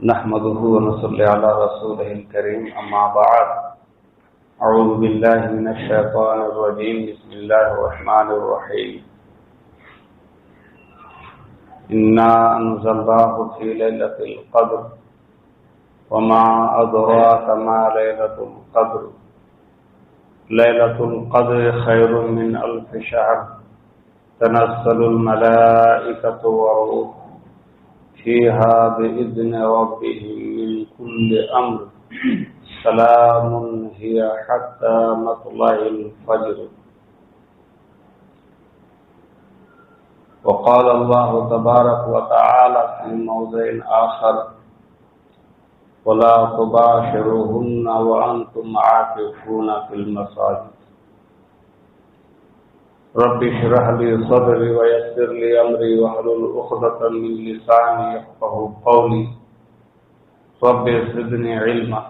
نحمده ونصلي على رسوله الكريم أما بعد أعوذ بالله من الشيطان الرجيم بسم الله الرحمن الرحيم إنا أنزلناه في ليلة القدر وما أدراك ما ليلة القدر ليلة القدر خير من 1000 شهر تنزل الملائكة والروح فيها بإذن ربهم من كل أمر سلام هي حتى مطلع الفجر. وقال الله تبارك وتعالى في موضع آخر ولا تباشروهن وأنتم عاكفون في المساجد رب اشرح لي صدري ويسر لي امري واحلل عقدة من لساني يفقهوا قولي رب زدني علما.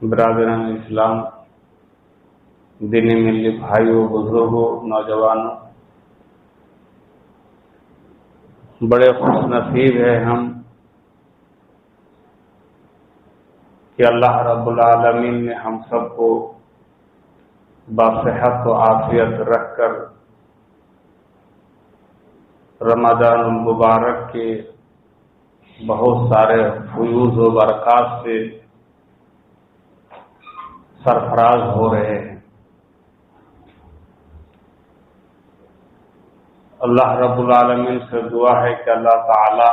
برادران اسلام، دینی ملی بھائیوں، بزرگوں، نوجوانوں، بڑے خوش نصیب ہیں ہم کہ اللہ رب العالمین نے ہم سب کو باصحت و عافیت رکھ کر رمضان المبارک کے بہت سارے فیوز و برکات سے سرفراز ہو رہے ہیں. اللہ رب العالمین سے دعا ہے کہ اللہ تعالی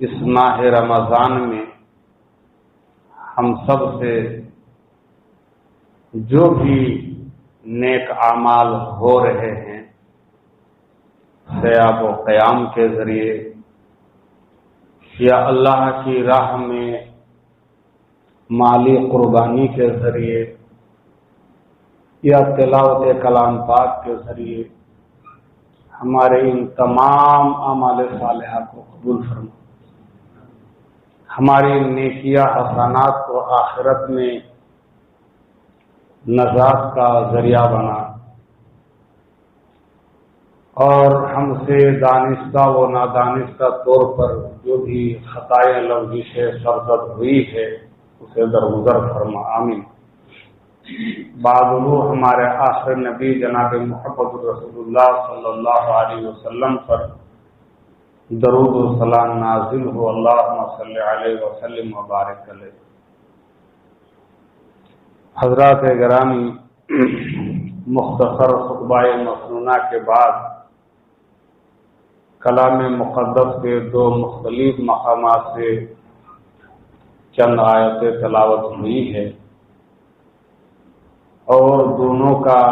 اس ماہ رمضان میں ہم سب سے جو بھی نیک اعمال ہو رہے ہیں صیام و قیام کے ذریعے یا اللہ کی راہ میں مالی قربانی کے ذریعے یا تلاوت کلام پاک کے ذریعے ہمارے ان تمام اعمال صالحہ کو قبول فرما، ہماری نیکیاں حسنات کو آخرت میں نجات کا ذریعہ بنا، اور ہم سے دانستہ و نادانستہ طور پر جو بھی خطائیں لغزشیں سرزد ہوئی ہے اسے درگزر فرما، آمین. بعد وہ ہمارے آخر نبی جناب محمد رسول اللہ صلی اللہ علیہ وسلم پر درود و سلام نازل ہو، اللہم صلی علیہ وسلم وبارک علیہ. حضرات گرامی، مختصر خطبہ مسنونہ کے بعد کلام مقدس کے دو مختلف مقامات سے چند آیتیں تلاوت ہوئی ہے اور دونوں کا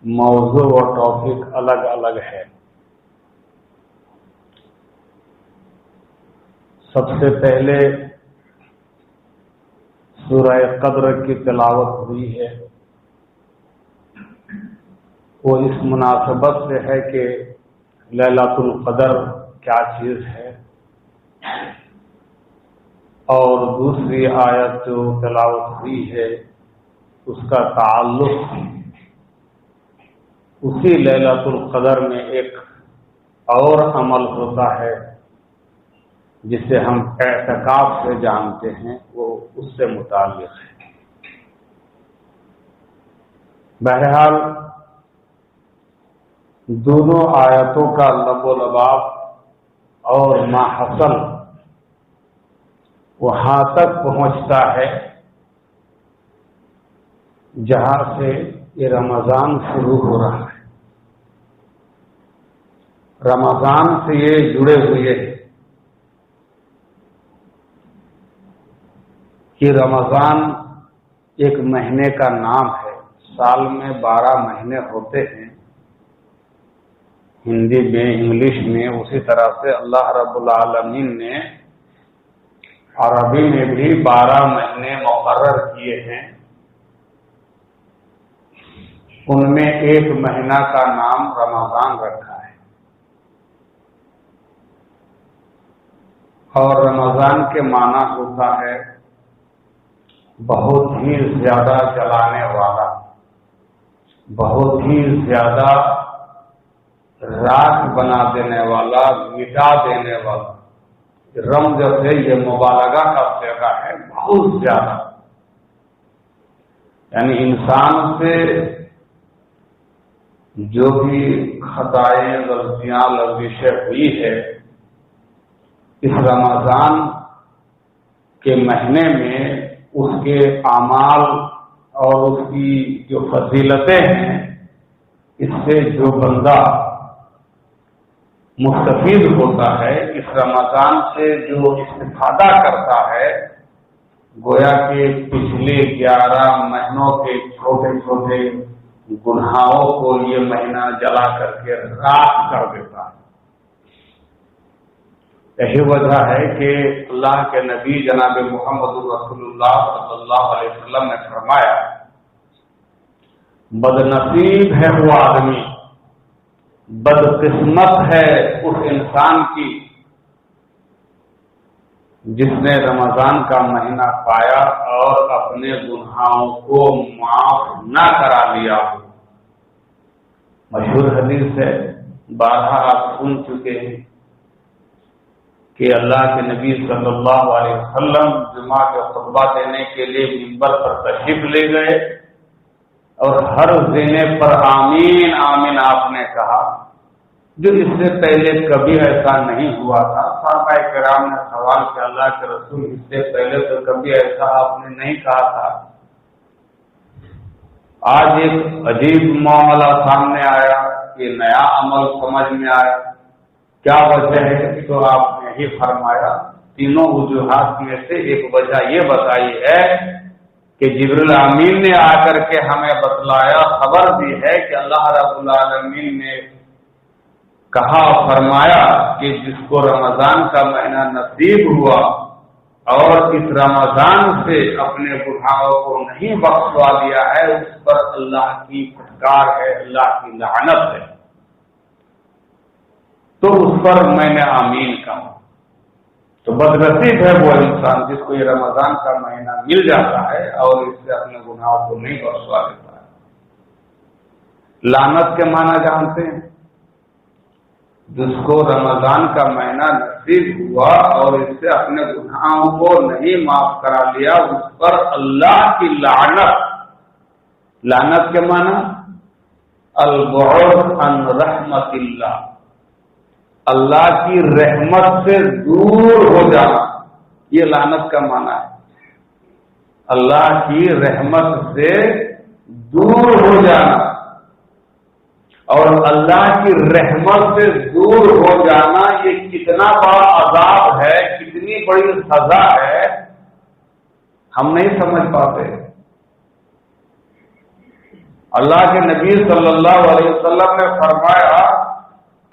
موضوع و ٹاپک الگ الگ ہے. سب سے پہلے سورہ قدر کی تلاوت ہوئی ہے. وہ اس مناسبت سے ہے کہ لیلۃ القدر کیا چیز ہے، اور دوسری آیت جو تلاوت ہوئی ہے اس کا تعلق اسی لیلۃ القدر میں ایک اور عمل ہوتا ہے جسے ہم اعتکاف سے جانتے ہیں، وہ اس سے متعلق ہے. بہرحال دونوں آیتوں کا لب و لباب اور ماحصل وہاں تک پہنچتا ہے جہاں سے یہ رمضان شروع ہو رہا ہے. رمضان سے یہ جڑے ہوئے ہیں کہ رمضان ایک مہینے کا نام ہے. سال میں 12 مہینے ہوتے ہیں، ہندی میں انگلش میں. اسی طرح سے اللہ رب العالمین نے عربی میں بھی 12 مہینے مقرر کیے ہیں. ان میں ایک مہینہ کا نام رمضان رکھا ہے، اور رمضان کے معنی ہوتا ہے بہت ہی زیادہ جلانے والا، بہت ہی زیادہ راکھ بنا دینے والا، مٹا دینے والا، رمز سے یہ مبالغہ کا صیغہ ہے بہت زیادہ، یعنی انسان سے جو بھی خطائیں، غلطیاں، لغزشیں ہوئی ہے اس رمضان کے مہینے میں اس کے اعمال اور اس کی جو فضیلتیں ہیں، اس سے جو بندہ مستفید ہوتا ہے، اس رمضان سے جو استفادہ کرتا ہے، گویا کہ پچھلے 11 مہینوں کے چھوٹے چھوٹے گناہوں کو یہ مہینہ جلا کر کے راکھ کر دیتا ہے۔ یہی وجہ ہے کہ اللہ کے نبی جناب محمد رسول اللہ صلی اللہ علیہ وسلم نے فرمایا، بدنصیب ہے وہ آدمی، بدقسمت ہے اس انسان کی جس نے رمضان کا مہینہ پایا اور اپنے گناہوں کو معاف نہ کرا لیا ہو۔ مشہور حدیث ہے، بارہا آپ سن چکے ہیں کہ اللہ کے نبی صلی اللہ علیہ وسلم جمعہ کا خطبہ دینے کے لیے منبر پر تشریف لے گئے اور ہر زینے پر آمین آمین آپ نے کہا، جو اس سے پہلے کبھی ایسا نہیں ہوا تھا۔ صحابہ کرام نے سوال کیا، اللہ کے رسول اس سے پہلے تو کبھی ایسا آپ نے نہیں کہا تھا، آج ایک عجیب معاملہ سامنے آیا کہ نیا عمل سمجھ میں آیا، کیا وجہ ہے؟ تو آپ نے ہی فرمایا تینوں وجوہات میں سے ایک وجہ یہ بتائی ہے کہ جبریل امین نے آ کر کے ہمیں بتلایا، خبر دی ہے کہ اللہ رب العالمین نے کہا فرمایا کہ جس کو رمضان کا مہینہ نصیب ہوا اور اس رمضان سے اپنے گناہوں کو نہیں بخشوا دیا ہے، اس پر اللہ کی پھٹکار ہے، اللہ کی لعنت ہے۔ تو اس پر میں نے آمین کہا۔ تو بدنصیب ہے وہ انسان جس کو یہ رمضان کا مہینہ مل جاتا ہے اور اس سے اپنے گناہوں کو نہیں بخشوا دیتا ہے۔ لعنت کے معنی جانتے ہیں؟ جس کو رمضان کا مہینہ نصیب ہوا اور اس سے اپنے گناہوں کو نہیں معاف کرا لیا، اس پر اللہ کی لعنت۔ لعنت کے معنی البعد عن رحمت اللہ، اللہ کی رحمت سے دور ہو جانا، یہ لعنت کا معنی ہے۔ اللہ کی رحمت سے دور ہو جانا، اور اللہ کی رحمت سے دور ہو جانا یہ کتنا بڑا عذاب ہے، کتنی بڑی سزا ہے، ہم نہیں سمجھ پاتے۔ اللہ کے نبی صلی اللہ علیہ وسلم نے فرمایا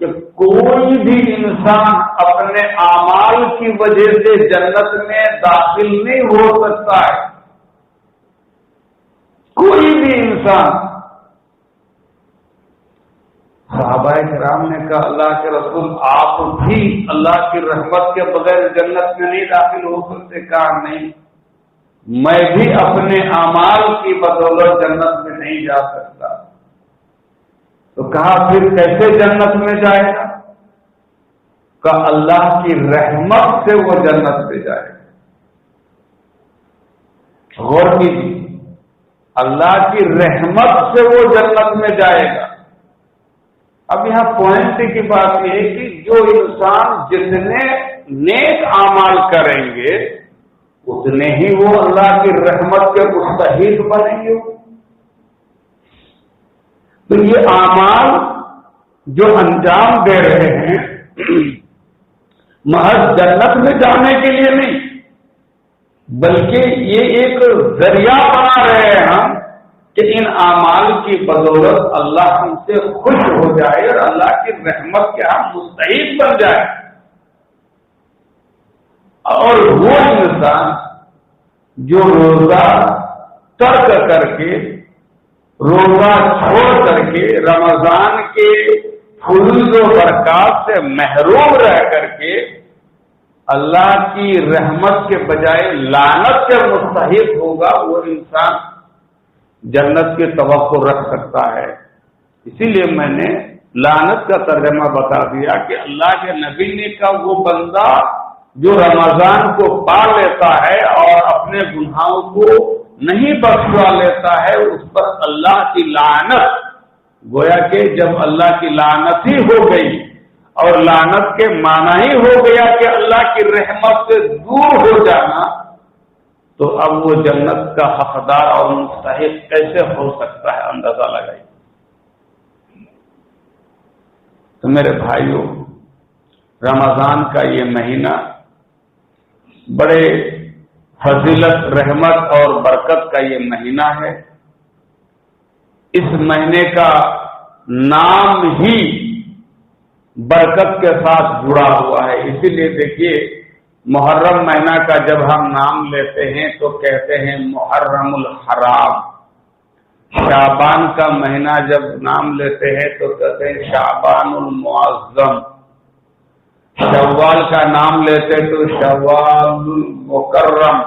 کہ کوئی بھی انسان اپنے اعمال کی وجہ سے جنت میں داخل نہیں ہو سکتا ہے، کوئی بھی انسان۔ صحابہ کرام نے کہا، اللہ کے رسول آپ بھی اللہ کی رحمت کے بغیر جنت میں نہیں داخل ہو سکتے؟ کہا نہیں، میں بھی اپنے اعمال کی بدولت جنت میں نہیں جا سکتا۔ تو کہا پھر کیسے جنت میں جائے گا؟ کہا اللہ کی رحمت سے وہ جنت میں جائے گا۔ غور کیجیے، اللہ کی رحمت سے وہ جنت میں جائے گا۔ اب یہاں پوائنٹ کی بات یہ ہے کہ جو انسان جتنے نیک اعمال کریں گے اتنے ہی وہ اللہ کی رحمت کے مستحق بنیں گے۔ تو یہ اعمال جو انجام دے رہے ہیں محض جنت میں جانے کے لیے نہیں، بلکہ یہ ایک ذریعہ بنا رہے ہیں ہم کہ ان اعمال کی بدولت اللہ ہم سے خوش ہو جائے اور اللہ کی رحمت کے ہم مستحق بن جائے۔ اور وہ انسان جو روزہ ترک کر کے، روزہ چھوڑ کر کے، رمضان کے فضل و برکات سے محروم رہ کر کے اللہ کی رحمت کے بجائے لعنت کے مستحق ہوگا، وہ انسان جنت کی توقع رکھ سکتا ہے۔ اسی لیے میں نے لعنت کا ترجمہ بتا دیا کہ اللہ کے نبی نے کہا وہ بندہ جو رمضان کو پا لیتا ہے اور اپنے گناہوں کو نہیں بخشوا لیتا ہے اس پر اللہ کی لعنت، گویا کہ جب اللہ کی لعنت ہی ہو گئی اور لعنت کے معنی ہی ہو گیا کہ اللہ کی رحمت سے دور ہو جانا، تو اب وہ جنت کا حقدار اور مستحق کیسے ہو سکتا ہے، اندازہ لگائیے۔ تو میرے بھائیوں، رمضان کا یہ مہینہ بڑے فضیلت، رحمت اور برکت کا یہ مہینہ ہے۔ اس مہینے کا نام ہی برکت کے ساتھ جڑا ہوا ہے، اسی لیے دیکھیے محرم مہینہ کا جب ہم نام لیتے ہیں تو کہتے ہیں محرم الحرام، شعبان کا مہینہ جب نام لیتے ہیں تو کہتے ہیں شعبان المعظم، شوال کا نام لیتے تو شوال المکرم،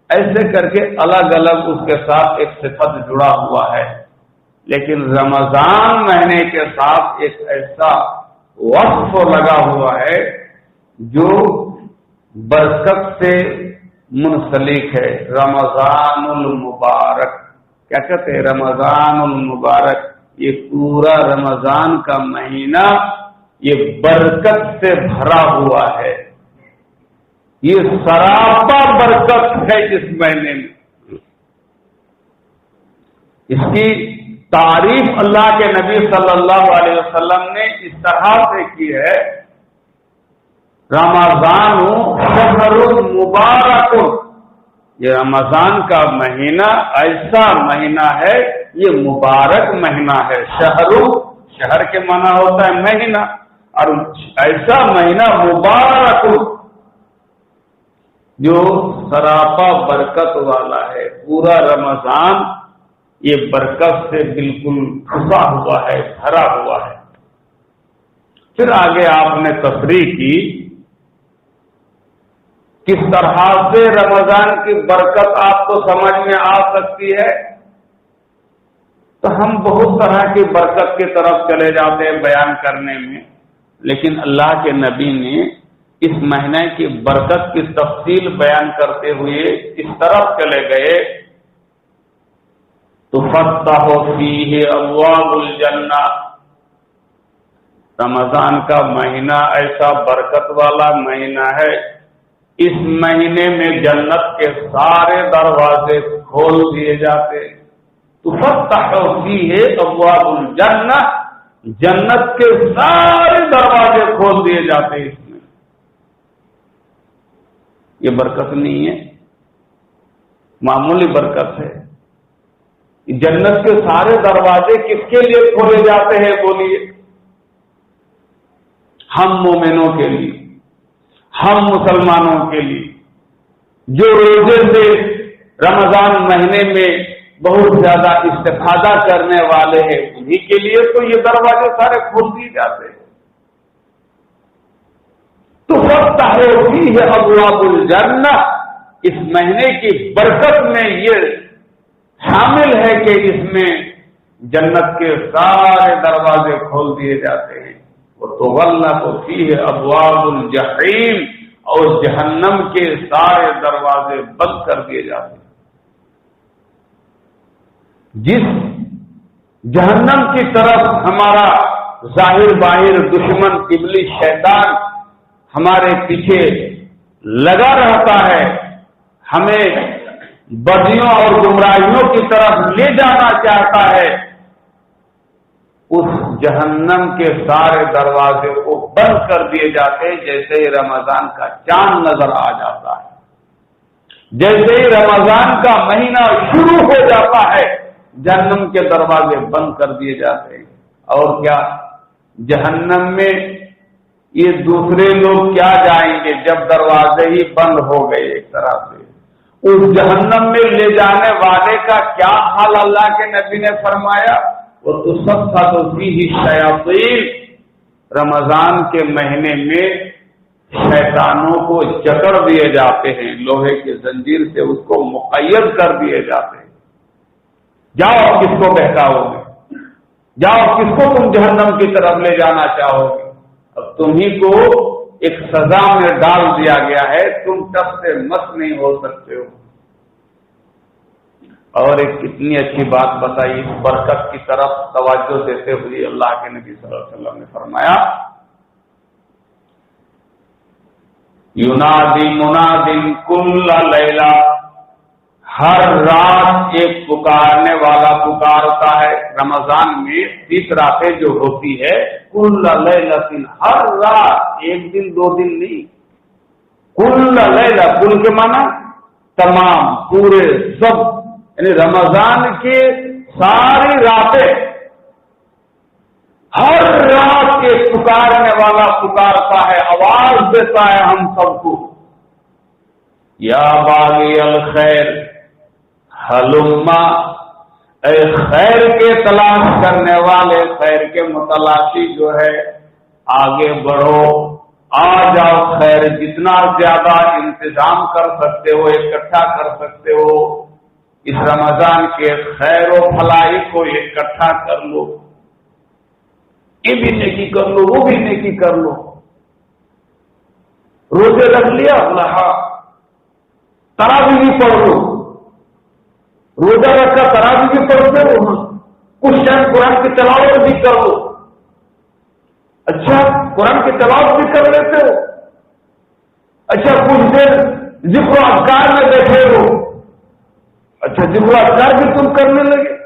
ایسے کر کے الگ الگ اس کے ساتھ ایک صفت جڑا ہوا ہے۔ لیکن رمضان مہینے کے ساتھ ایک ایسا وصف لگا ہوا ہے جو برکت سے منسلک ہے، رمضان المبارک۔ کیا کہتے ہیں؟ رمضان المبارک۔ یہ پورا رمضان کا مہینہ یہ برکت سے بھرا ہوا ہے، یہ سراپا برکت ہے اس مہینے میں۔ اس کی تعریف اللہ کے نبی صلی اللہ علیہ وسلم نے اس طرح سے کی ہے، رمضان شہر مبارک، یہ رمضان کا مہینہ ایسا مہینہ ہے، یہ مبارک مہینہ ہے۔ شہر کے معنی ہوتا ہے مہینہ، اور ایسا مہینہ مبارک جو سراپا برکت والا ہے۔ پورا رمضان یہ برکت سے بالکل ٹھسا ہوا ہے، بھرا ہوا ہے۔ پھر آگے آپ نے تصریح کی کس طرح سے رمضان کی برکت آپ کو سمجھ میں آ سکتی ہے، تو ہم بہت طرح کی برکت کی طرف چلے جاتے ہیں بیان کرنے میں، لیکن اللہ کے نبی نے اس مہینے کی برکت کی تفصیل بیان کرتے ہوئے اس طرف چلے گئے، تفتح فیہ ابواب الجنہ، رمضان کا مہینہ ایسا برکت والا مہینہ ہے، اس مہینے میں جنت کے سارے دروازے کھول دیے جاتے، تفتح فیہ ابواب الجنہ، جنت کے سارے دروازے کھول دیے جاتے۔ اس میں یہ برکت نہیں ہے، معمولی برکت ہے۔ جنت کے سارے دروازے کس کے لیے کھولے جاتے ہیں بولیے؟ ہم مومنوں کے لیے، ہم مسلمانوں کے لیے، جو روزے سے رمضان مہینے میں بہت زیادہ استفادہ کرنے والے ہیں، انہی کے لیے تو یہ دروازے سارے کھول دیے جاتے ہیں۔ تو فتح فیہ ابواب الجنہ، اس مہینے کی برکت میں یہ شامل ہے کہ اس میں جنت کے سارے دروازے کھول دیے جاتے ہیں، وتغلق فیہ ابواب الجحیم، اور جہنم کے سارے دروازے بند کر دیے جاتے ہیں۔ جس جہنم کی طرف ہمارا ظاہر باہر دشمن ابلیس شیطان ہمارے پیچھے لگا رہتا ہے، ہمیں بدیوں اور گمراہیوں کی طرف لے جانا چاہتا ہے، اس جہنم کے سارے دروازے کو بند کر دیے جاتے ہیں جیسے ہی رمضان کا چاند نظر آ جاتا ہے، جیسے ہی رمضان کا مہینہ شروع ہو جاتا ہے جہنم کے دروازے بند کر دیے جاتے ہیں۔ اور کیا جہنم میں یہ دوسرے لوگ کیا جائیں گے جب دروازے ہی بند ہو گئے؟ ایک طرح سے اس جہنم میں لے جانے والے کا کیا حال اللہ کے نبی نے فرمایا، وہ تو سب تھا تو شیاطین، رمضان کے مہینے میں شیطانوں کو جکڑ دیے جاتے ہیں، لوہے کے زنجیر سے اس کو مقید کر دیے جاتے ہیں، جاؤ کس کو بہکاؤ گے، جاؤ کس کو تم جہنم کی طرف لے جانا چاہو گے؟ اب تمہیں کو ایک سزا میں ڈال دیا گیا ہے، تم ٹس سے مس نہیں ہو سکتے ہو۔ اور ایک کتنی اچھی بات بتائی، اس برکت کی طرف توجہ دیتے ہوئے اللہ کے نبی صلی اللہ علیہ وسلم نے فرمایا، ینادی منادن کل لیلہ، ہر رات ایک پکارنے والا پکارتا ہے۔ رمضان میں 30 راتیں جو ہوتی ہے، کل لیلۃ، ہر رات، ایک دن دو دن نہیں، کل لیلہ، کل کے معنی تمام، پورے، سب، یعنی رمضان کی ساری راتیں، ہر رات ایک پکارنے والا پکارتا ہے، آواز دیتا ہے ہم سب کو، یا باغی الخیر ہلما، اے خیر کے تلاش کرنے والے، خیر کے متلاشی جو ہے، آگے بڑھو، آ جاؤ، خیر جتنا زیادہ انتظام کر سکتے ہو، اکٹھا کر سکتے ہو، اس رمضان کے خیر و بھلائی کو اکٹھا کر لو، یہ بھی نیکی کر لو، وہ بھی نیکی کر لو۔ روزے رکھ لیا، اللہ تراویح بھی پڑھ لو، روزہ رکھ کر تراویح بھی پڑھتے ہو، کچھ ٹائم قرآن کی تلاوت بھی کر لو، اچھا قرآن کی تلاوت بھی کر لیتے ہو، اچھا کچھ دیر ذکر و اذکار میں بیٹھے ہو، اچھا ذکر و اذکار بھی تم کرنے لگے،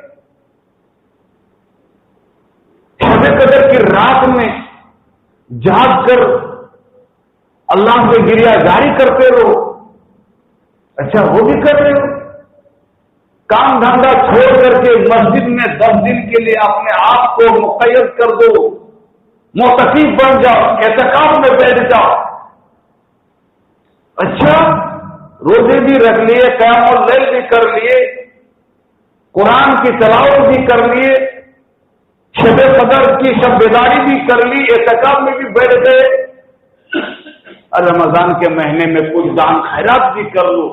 شب قدر کی رات میں جاگ کر اللہ سے گریہ جاری کرتے رہو، اچھا وہ بھی کر رہے ہو، کام دھندا چھوڑ کر کے مسجد میں 10 دن کے لیے اپنے آپ کو مقید کر دو، معتکف بن جاؤ، اعتکاف میں بیٹھ جاؤ، اچھا روزے بھی رکھ لیے، قیام اللیل بھی کر لیے، قرآن کی تلاوت بھی کر لیے، شب قدر کی شب بیداری بھی کر لی، اعتکاف میں بھی بیٹھ گئے، اور رمضان کے مہینے میں کچھ دان خیرات بھی کر لو،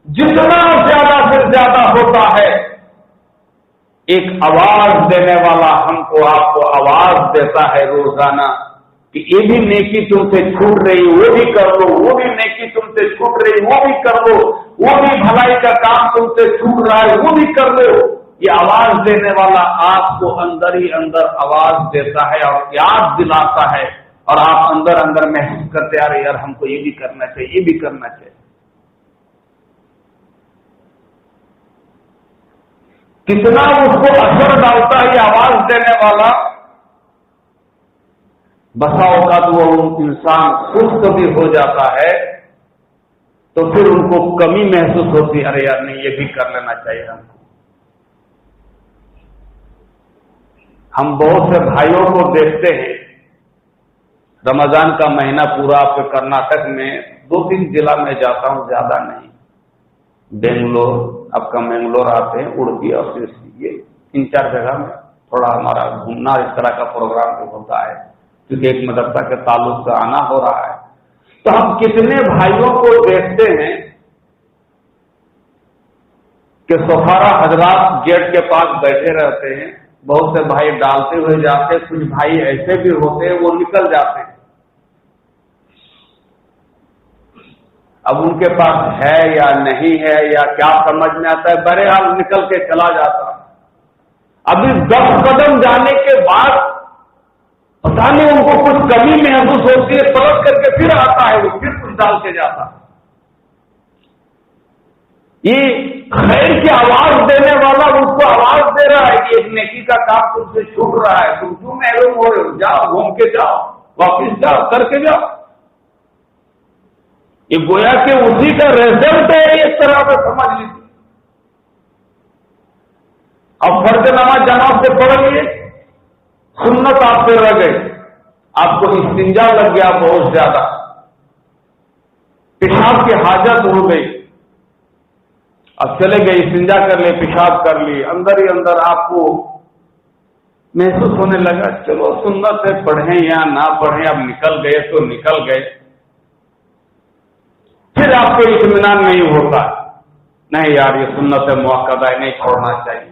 جتنا زیادہ سے زیادہ ہوتا ہے۔ ایک آواز دینے والا ہم کو آپ کو آواز دیتا ہے روزانہ کہ یہ بھی نیکی تم سے چھوٹ رہی، وہ بھی کر لو، وہ بھی نیکی تم سے چھوٹ رہی، وہ بھی کر لو، وہ بھی بھلائی کا کام تم سے چھوٹ رہا ہے، وہ بھی کر لو۔ یہ آواز دینے والا آپ کو اندر ہی اندر آواز دیتا ہے اور یاد دلاتا ہے، اور آپ اندر اندر محسوس کرتے یار ہم کو یہ بھی کرنا چاہیے، یہ بھی کرنا چاہیے۔ کتنا اس کو اثر ڈالتا ہے یہ آواز دینے والا، بسا اوقات وہ انسان سست بھی ہو جاتا ہے تو پھر ان کو کمی محسوس ہوتی، ارے یار نہیں یہ بھی کر لینا چاہیے ہم کو۔ ہم بہت سے بھائیوں کو دیکھتے ہیں، رمضان کا مہینہ پورا آپ کے کرناٹک میں 2-3 ضلع میں جاتا ہوں، زیادہ نہیں، بنگلور، آپ کا منگلور آتے ہیں، اڑپی اور یہ 3-4 جگہ میں تھوڑا ہمارا گھومنا اس طرح کا پروگرام بھی ہوتا ہے، کیونکہ ایک مدرسہ کے تعلق سے آنا ہو رہا ہے۔ تو ہم کتنے بھائیوں کو دیکھتے ہیں کہ سفارہ حضرات گیٹ کے پاس بیٹھے رہتے ہیں، بہت سے بھائی ڈالتے ہوئے جاتے، کچھ بھائی ایسے بھی ہوتے ہیں وہ نکل جاتے ہیں۔ اب ان کے پاس ہے یا نہیں ہے یا کیا سمجھ میں آتا ہے، بہرحال نکل کے چلا جاتا۔ ابھی 10 قدم جانے کے بعد پتہ نہیں ان کو کچھ کمی محسوس ہوتی ہے، پلٹ کر کے پھر آتا ہے، وہ پھر کچھ ڈال کے جاتا۔ یہ خیر کی آواز دینے والا اس کو آواز دے رہا ہے کہ ایک نیکی کا کام تم سے چھوٹ رہا ہے، تم کیوں محروم ہو رہے ہو، جاؤ گھوم کے جاؤ، واپس جاؤ، کر کے جاؤ۔ یہ گویا کہ اسی کا ریزلٹ ہے، اس طرح سے سمجھ لیجیے۔ اب فرض نماز جماعت سے پڑھ لیے، سنت آپ سے رہ گئی، آپ کو استنجا لگ گیا بہت زیادہ، پیشاب کی حاجت ہو گئی، اب چلے گئے استنجا کر لے، پیشاب کر لی، اندر ہی اندر آپ کو محسوس ہونے لگا چلو سنت سے پڑھیں یا نہ پڑھیں، اب نکل گئے تو نکل گئے۔ پھر آپ کو اطمینان نہیں ہوتا، نہیں یار یہ سنت مؤکدہ ہے، نہیں چھوڑنا چاہیے،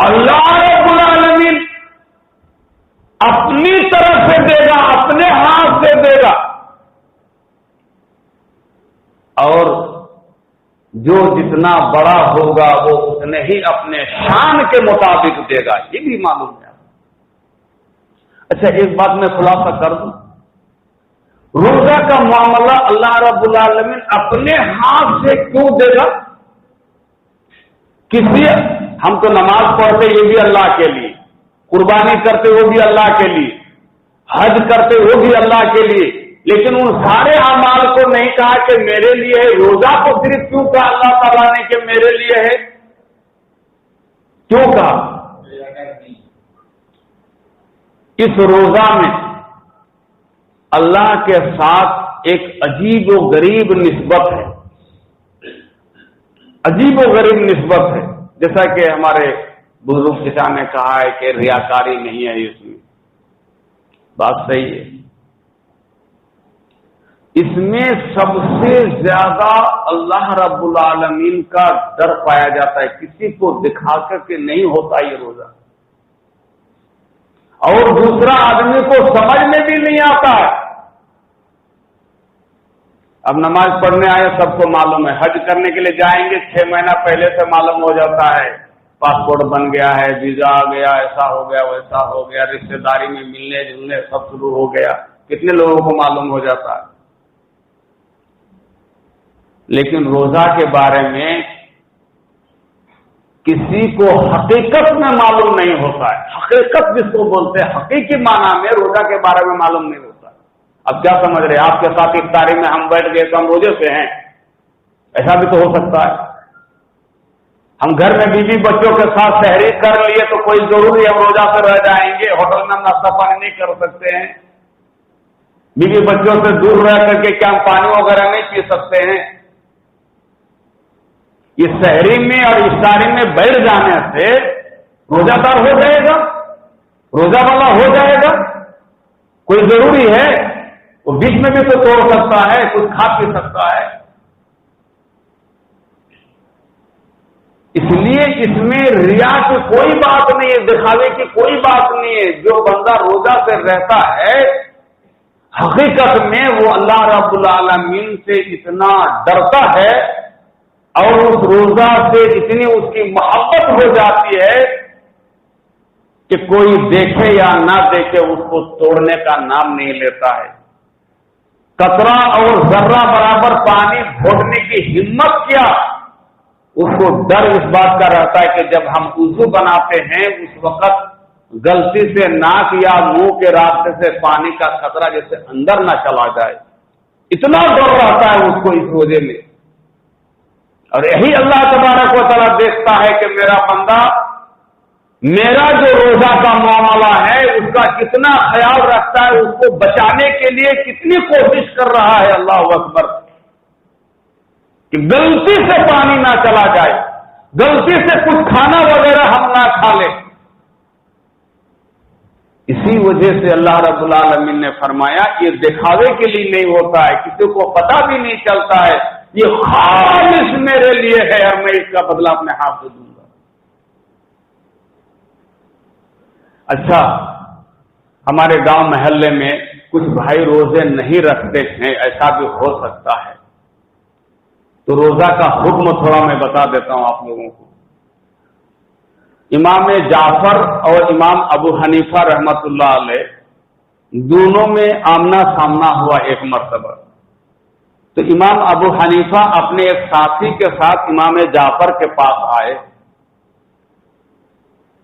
اللہ رب العالمین اپنی طرف سے دے گا، اپنے ہاتھ سے دے گا، اور جو جتنا بڑا ہوگا وہ اتنے ہی اپنے شان کے مطابق دے گا، یہ بھی معلوم ہے۔ اچھا ایک بات میں خلاصہ کر دوں، روزہ کا معاملہ اللہ رب العالمین اپنے ہاتھ سے کیوں دے گا؟ کسی ہم تو نماز پڑھتے یہ بھی اللہ کے لیے، قربانی کرتے وہ بھی اللہ کے لیے، حج کرتے وہ بھی اللہ کے لیے، لیکن ان سارے اعمال کو نہیں کہا کہ میرے لیے ہے۔ روزہ کو صرف کیوں کہا اللہ تعالیٰ نے کہ میرے لیے ہے؟ کیوں کہا؟ اس روزہ میں اللہ کے ساتھ ایک عجیب و غریب نسبت ہے، عجیب و غریب نسبت ہے، جیسا کہ ہمارے بزرگ کسان نے کہا ہے کہ ریاکاری نہیں ہے اس میں، بات صحیح ہے۔ اس میں سب سے زیادہ اللہ رب العالمین کا ڈر پایا جاتا ہے، کسی کو دکھا کر کے نہیں ہوتا یہ روزہ، اور دوسرا آدمی کو سمجھ میں بھی نہیں آتا ہے۔ اب نماز پڑھنے آئے سب کو معلوم ہے، حج کرنے کے لیے جائیں گے 6 مہینہ پہلے سے معلوم ہو جاتا ہے، پاسپورٹ بن گیا ہے، ویزا آ گیا، ایسا ہو گیا ویسا ہو گیا، رشتہ داری میں ملنے جلنے سب شروع ہو گیا، کتنے لوگوں کو معلوم ہو جاتا ہے۔ لیکن روزہ کے بارے میں کسی کو حقیقت میں معلوم نہیں ہوتا ہے، حقیقت جس کو بولتے ہیں حقیقی معنی میں روزہ کے بارے میں معلوم نہیں ہوتا ہے۔ اب کیا سمجھ رہے آپ کے ساتھ افطاری میں ہم بیٹھ گئے تو ہم روزے سے ہیں، ایسا بھی تو ہو سکتا ہے۔ ہم گھر میں بیوی بچوں کے ساتھ سحری کر لیے تو کوئی ضروری ہم روزہ سے رہ جائیں گے، ہوٹل میں ناشتہ پانی نہیں کر سکتے ہیں، بیوی بچوں سے دور رہ کر کے کیا ہم پانی وغیرہ نہیں پی سکتے ہیں؟ یہ سحری میں اور افطاری میں بیٹھ جانے سے روزہ دار ہو جائے گا، روزہ والا ہو جائے گا؟ کوئی ضروری ہے؟ وہ بیچ میں بھی تو توڑ سکتا ہے، کچھ کھا پی سکتا ہے۔ اس لیے اس میں ریا کی کوئی بات نہیں ہے، دکھاوے کی کوئی بات نہیں ہے۔ جو بندہ روزہ سے رہتا ہے حقیقت میں وہ اللہ رب العالمین سے اتنا ڈرتا ہے اور اس روزہ سے اتنی اس کی محبت ہو جاتی ہے کہ کوئی دیکھے یا نہ دیکھے اس کو توڑنے کا نام نہیں لیتا ہے۔ قطرہ اور ذرہ برابر پانی گھوٹنے کی ہمت کیا، اس کو ڈر اس بات کا رہتا ہے کہ جب ہم وضو بناتے ہیں اس وقت غلطی سے ناک یا منہ کے راستے سے پانی کا خطرہ جیسے اندر نہ چلا جائے، اتنا ڈر رہتا ہے اس کو اس روزے میں۔ اور یہی اللہ تبارک و تعالیٰ دیکھتا ہے کہ میرا بندہ میرا جو روزہ کا معاملہ ہے اس کا کتنا خیال رکھتا ہے، اس کو بچانے کے لیے کتنی کوشش کر رہا ہے۔ اللہ اکبر، کہ غلطی سے پانی نہ چلا جائے، غلطی سے کچھ کھانا وغیرہ ہم نہ کھا لیں۔ اسی وجہ سے اللہ رب العالمین نے فرمایا یہ دکھاوے کے لیے نہیں ہوتا ہے، کسی کو پتہ بھی نہیں چلتا ہے، یہ خالص میرے لیے ہے اور میں اس کا بدلہ اپنے ہاتھ سے دوں گا۔ اچھا، ہمارے گاؤں محلے میں کچھ بھائی روزے نہیں رکھتے ہیں، ایسا بھی ہو سکتا ہے، تو روزہ کا حکم تھوڑا میں بتا دیتا ہوں آپ لوگوں کو۔ امام جعفر اور امام ابو حنیفہ رحمت اللہ علیہ دونوں میں آمنا سامنا ہوا ایک مرتبہ۔ تو امام ابو حنیفہ اپنے ایک ساتھی کے ساتھ امام جعفر کے پاس آئے،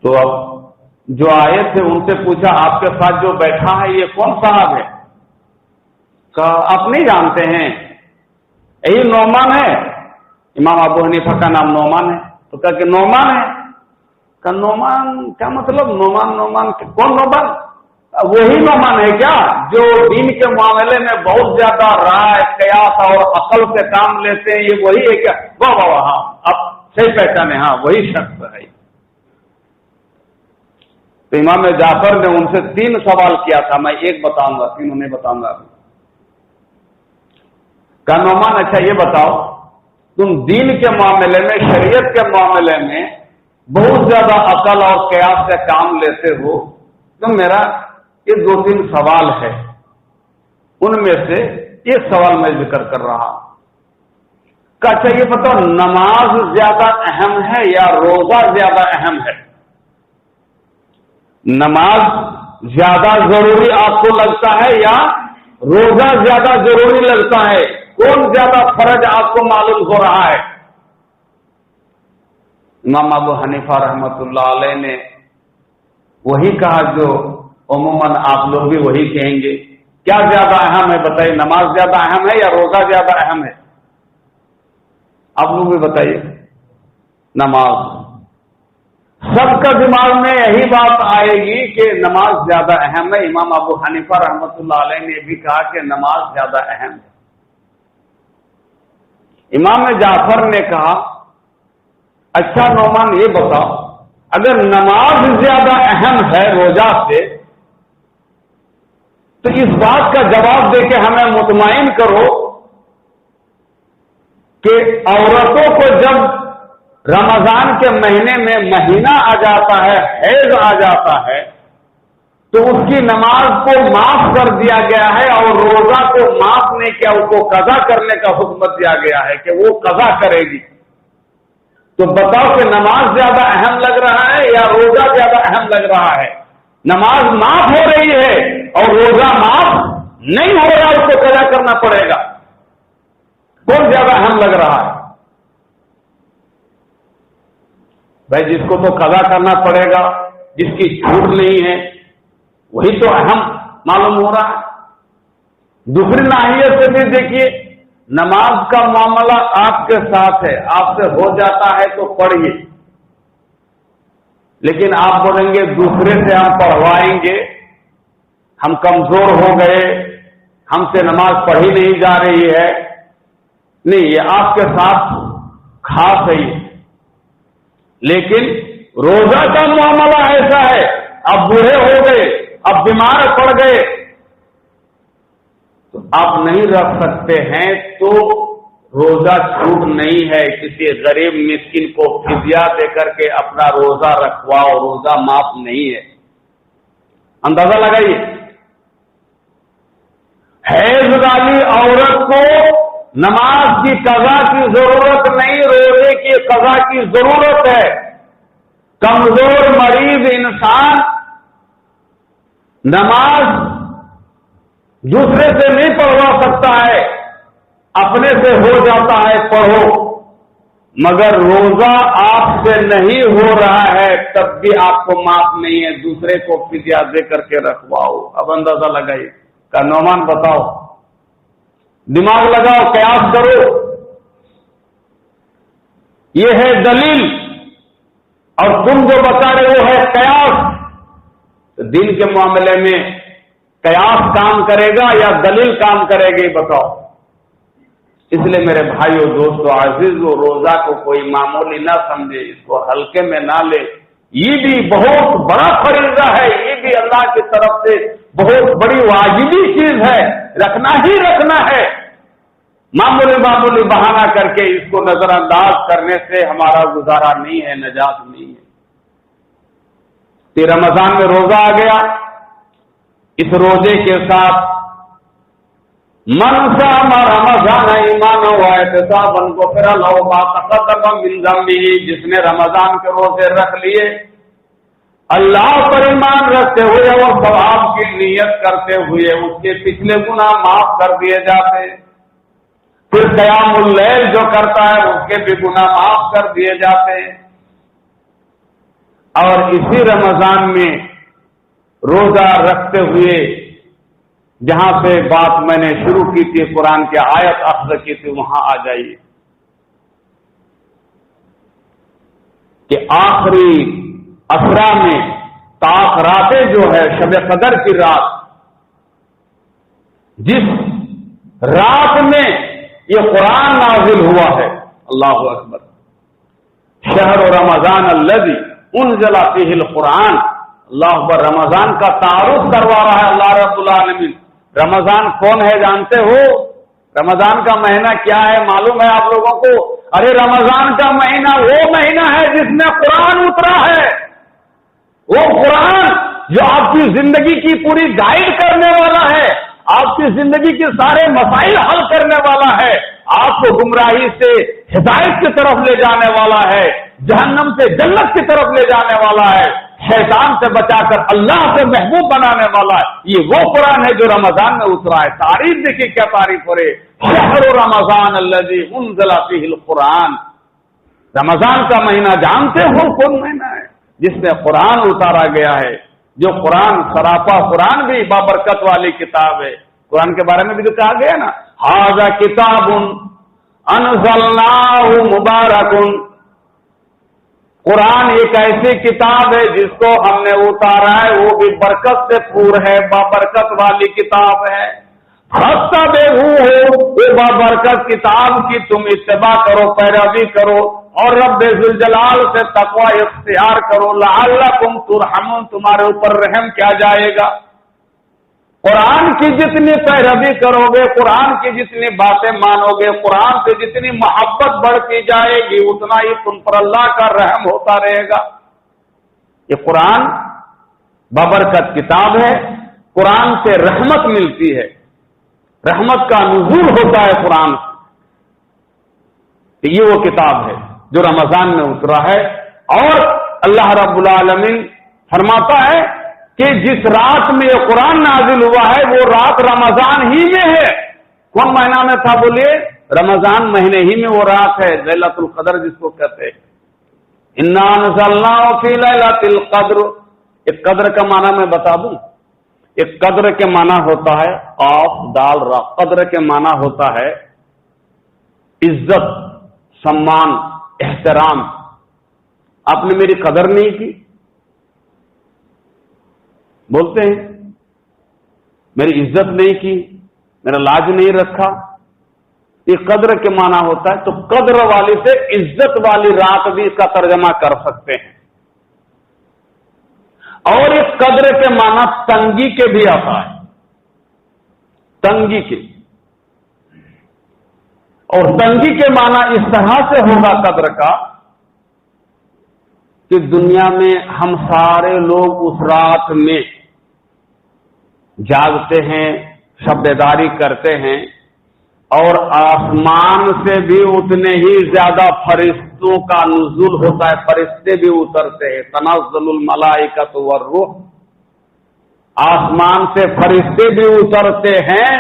تو اب جو آئے تھے ان سے پوچھا آپ کے ساتھ جو بیٹھا ہے یہ کون صاحب ہے؟ کہا آپ نہیں جانتے ہیں، یہی نعمان ہے۔ امام ابو حنیفہ کا نام نعمان ہے، تو کہا کہ نعمان ہے؟ کہا نعمان کیا مطلب؟ نعمان کون نعمان؟ وہی نعمان ہے کیا جو دین کے معاملے میں بہت زیادہ رائے قیاس اور عقل سے کام لیتے ہیں، یہ وہی ہے کیا؟ واہ واہ واہ، ہاں اب صحیح پہچانے، ہاں وہی شخص ہے۔ تو امام جعفر نے ان سے 3 سوال کیا تھا، میں ایک بتاؤں گا، 3 نہیں بتاؤں گا۔ کہا نعمان اچھا یہ بتاؤ، تم دین کے معاملے میں، شریعت کے معاملے میں بہت زیادہ عقل اور قیاس سے کام لیتے ہو تو میرا یہ 2-3 سوال ہے، ان میں سے ایک سوال میں ذکر کر رہا ہوں کہ اچھا یہ بتاؤ، نماز زیادہ اہم ہے یا روزہ زیادہ اہم ہے؟ نماز زیادہ ضروری آپ کو لگتا ہے یا روزہ زیادہ ضروری لگتا ہے؟ کون زیادہ فرض آپ کو معلوم ہو رہا ہے؟ امام ابو حنیفہ رحمۃ اللہ علیہ نے وہی کہا جو عموماً آپ لوگ بھی وہی کہیں گے۔ کیا زیادہ اہم ہے بتائیے، نماز زیادہ اہم ہے یا روزہ زیادہ اہم ہے؟ آپ لوگ بھی بتائیے۔ نماز، سب کا دماغ میں یہی بات آئے گی کہ نماز زیادہ اہم ہے۔ امام ابو حنیفہ رحمۃ اللہ علیہ نے بھی کہا کہ نماز زیادہ اہم ہے۔ امام جعفر نے کہا اچھا نعمان یہ بتاؤ، اگر نماز زیادہ اہم ہے روزہ سے تو اس بات کا جواب دے کے ہمیں مطمئن کرو کہ عورتوں کو جب رمضان کے مہینے میں مہینہ آ جاتا ہے، حیض آ جاتا ہے، تو اس کی نماز کو معاف کر دیا گیا ہے اور روزہ کو معاف نہیں کیا، اس کو قضا کرنے کا حکم دیا گیا ہے کہ وہ قضا کرے گی۔ تو بتاؤ کہ نماز زیادہ اہم لگ رہا ہے یا روزہ زیادہ اہم لگ رہا ہے؟ نماز معاف ہو رہی ہے اور روزہ معاف نہیں ہو رہا، اس کو قضا کرنا پڑے گا۔ کون زیادہ اہم لگ رہا ہے؟ بھائی جس کو تو قضا کرنا پڑے گا، جس کی چھوٹ نہیں ہے، وہی تو اہم معلوم ہو رہا ہے۔ دوسری ناحیے سے بھی دیکھیے، نماز کا معاملہ آپ کے ساتھ ہے، آپ سے ہو جاتا ہے تو پڑھیے، لیکن آپ بولیں گے دوسرے سے ہم پڑھوائیں گے، ہم کمزور ہو گئے، ہم سے نماز پڑھی نہیں جا رہی ہے، نہیں، یہ آپ کے ساتھ خاص ہے۔ لیکن روزہ کا معاملہ ایسا ہے، اب بوڑھے ہو گئے، اب بیمار پڑ گئے تو آپ نہیں رکھ سکتے ہیں، تو روزہ چھوٹ نہیں ہے، کسی غریب مسکین کو فدیہ دے کر کے اپنا روزہ رکھواؤ، روزہ معاف نہیں ہے۔ اندازہ لگائیے، حیض والی عورت کو نماز کی قضا کی ضرورت نہیں، روزے کی قضا کی ضرورت ہے۔ کمزور مریض انسان نماز دوسرے سے نہیں پڑھوا سکتا ہے، اپنے سے ہو جاتا ہے پڑھو، مگر روزہ آپ سے نہیں ہو رہا ہے تب بھی آپ کو معاف نہیں ہے، دوسرے کو فدیہ دے کر کے رکھواؤ۔ اب اندازہ لگائیے، کا نعمان بتاؤ، دماغ لگاؤ، قیاس کرو۔ یہ ہے دلیل اور تم جو بتا رہے وہ ہے قیاس۔ تو دین کے معاملے میں قیاس کام کرے گا یا دلیل کام کرے گی بتاؤ؟ اس لیے میرے بھائیو، دوستو، عزیزو، روزہ کو کوئی معمولی نہ سمجھے، اس کو ہلکے میں نہ لے، یہ بھی بہت بڑا فریضہ ہے، یہ بھی اللہ کی طرف سے بہت بڑی واجبی چیز ہے، رکھنا ہی رکھنا ہے۔ معمولی بہانہ کر کے اس کو نظر انداز کرنے سے ہمارا گزارا نہیں ہے، نجات نہیں ہے۔ رمضان میں روزہ آ گیا، اس روزے کے ساتھ من صام رمضان ایمانا واحتسابا غفر لہ ما تقدم من ذنبہ، جس نے رمضان کے روزے رکھ لیے اللہ پر ایمان رکھتے ہوئے اور ثواب کی نیت کرتے ہوئے، اس کے پچھلے گناہ معاف کر دیے جاتے۔ پھر قیام اللیل جو کرتا ہے اس کے بھی گناہ معاف کر دیے جاتے ہیں۔ اور اسی رمضان میں روزہ رکھتے ہوئے جہاں سے بات میں نے شروع کی تھی، قرآن کی آیت اخذ کی تھی، وہاں آ جائیے کہ آخری اسرا میں طاق راتیں جو ہے شب قدر کی رات، جس رات میں یہ قرآن نازل ہوا ہے، اللہ اکبر، شہر رمضان الذی انزل فیہ القرآن، اللہ اکبر، رمضان کا تعارف کروا رہا ہے اللہ رب العالمین۔ رمضان کون ہے جانتے ہو؟ رمضان کا مہینہ کیا ہے معلوم ہے آپ لوگوں کو؟ ارے رمضان کا مہینہ وہ مہینہ ہے جس میں قرآن اترا ہے، وہ قرآن جو آپ کی زندگی کی پوری گائیڈ کرنے والا ہے، آپ کی زندگی کے سارے مسائل حل کرنے والا ہے، آپ کو گمراہی سے ہدایت کی طرف لے جانے والا ہے، جہنم سے جنت کی طرف لے جانے والا ہے، شیطان سے بچا کر اللہ سے محبوب بنانے والا ہے، یہ وہ قرآن ہے جو رمضان میں اترا ہے۔ تعریف دیکھیے کیا تعریف ہو رہی ہے، شہر رمضان الذی انزل فیہ القرآن۔ رمضان کا مہینہ جانتے ہو کون مہینہ ہے؟ جس میں قرآن اتارا گیا ہے، جو قرآن سراپا قرآن بھی بابرکت والی کتاب ہے۔ قرآن کے بارے میں بھی تو کہا گیا نا، ھذا کتاب انزلناہ مبارک۔ قرآن ایک ایسی کتاب ہے جس کو ہم نے اتارا ہے، وہ بھی برکت سے پور ہے، بابرکت والی کتاب ہے۔ فاتبعوہ، وہ بابرکت کتاب کی تم اتباع کرو، پیروی کرو، اور رب ذوالجلال سے تقوی اختیار کرو، لعلکم ترحمون، تمہارے اوپر رحم کیا جائے گا۔ قرآن کی جتنی پیروی کرو گے، قرآن کی جتنی باتیں مانو گے، قرآن سے جتنی محبت بڑھتی جائے گی، اتنا ہی تم پر اللہ کا رحم ہوتا رہے گا۔ یہ قرآن بابرکت کتاب ہے، قرآن سے رحمت ملتی ہے، رحمت کا نزول ہوتا ہے قرآن سے۔ یہ وہ کتاب ہے جو رمضان میں اترا ہے، اور اللہ رب العالمین فرماتا ہے کہ جس رات میں یہ قرآن نازل ہوا ہے وہ رات رمضان ہی میں ہے۔ کون مہینہ میں تھا بولیے؟ رمضان مہینے ہی میں وہ رات ہے، لیلۃ القدر جس کو کہتے ہیں۔ انا انزلناہ فی لیلۃ القدر۔ ایک قدر کا معنی میں بتا دوں، ایک قدر کے معنی ہوتا ہے قاف دال را، قدر کے معنی ہوتا ہے عزت، سمان، احترام۔ آپ نے میری قدر نہیں کی، بولتے ہیں میری عزت نہیں کی، میرا لاج نہیں رکھا، یہ قدر کے معنی ہوتا ہے۔ تو قدر والی سے عزت والی رات بھی اس کا ترجمہ کر سکتے ہیں، اور اس قدر کے معنی تنگی کے بھی آتا ہے، تنگی کے، اور تنگی کے معنی اس طرح سے ہوگا قدر کا کہ دنیا میں ہم سارے لوگ اس رات میں جاگتے ہیں، شب بیداری کرتے ہیں، اور آسمان سے بھی اتنے ہی زیادہ فرشتوں کا نزول ہوتا ہے، فرشتے بھی اترتے ہیں، تنزل الملائکۃ والروح، آسمان سے فرشتے بھی اترتے ہیں۔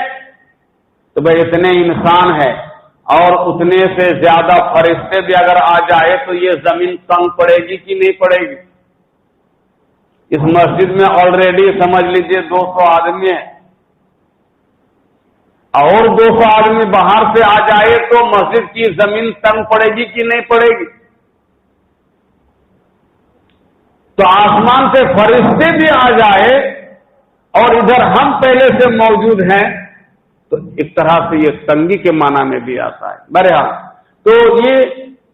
تو بھائی اتنے انسان ہے اور اتنے سے زیادہ فرشتے بھی اگر آ جائے تو یہ زمین تنگ پڑے گی کہ نہیں پڑے گی؟ اس مسجد میں آلریڈی سمجھ لیجئے 200 آدمی ہیں، اور 200 آدمی باہر سے آ جائے تو مسجد کی زمین تنگ پڑے گی کہ نہیں پڑے گی؟ تو آسمان سے فرشتے بھی آ جائے اور ادھر ہم پہلے سے موجود ہیں تو ایک طرح سے یہ تنگی کے معنی میں بھی آتا ہے۔ بہرحال تو یہ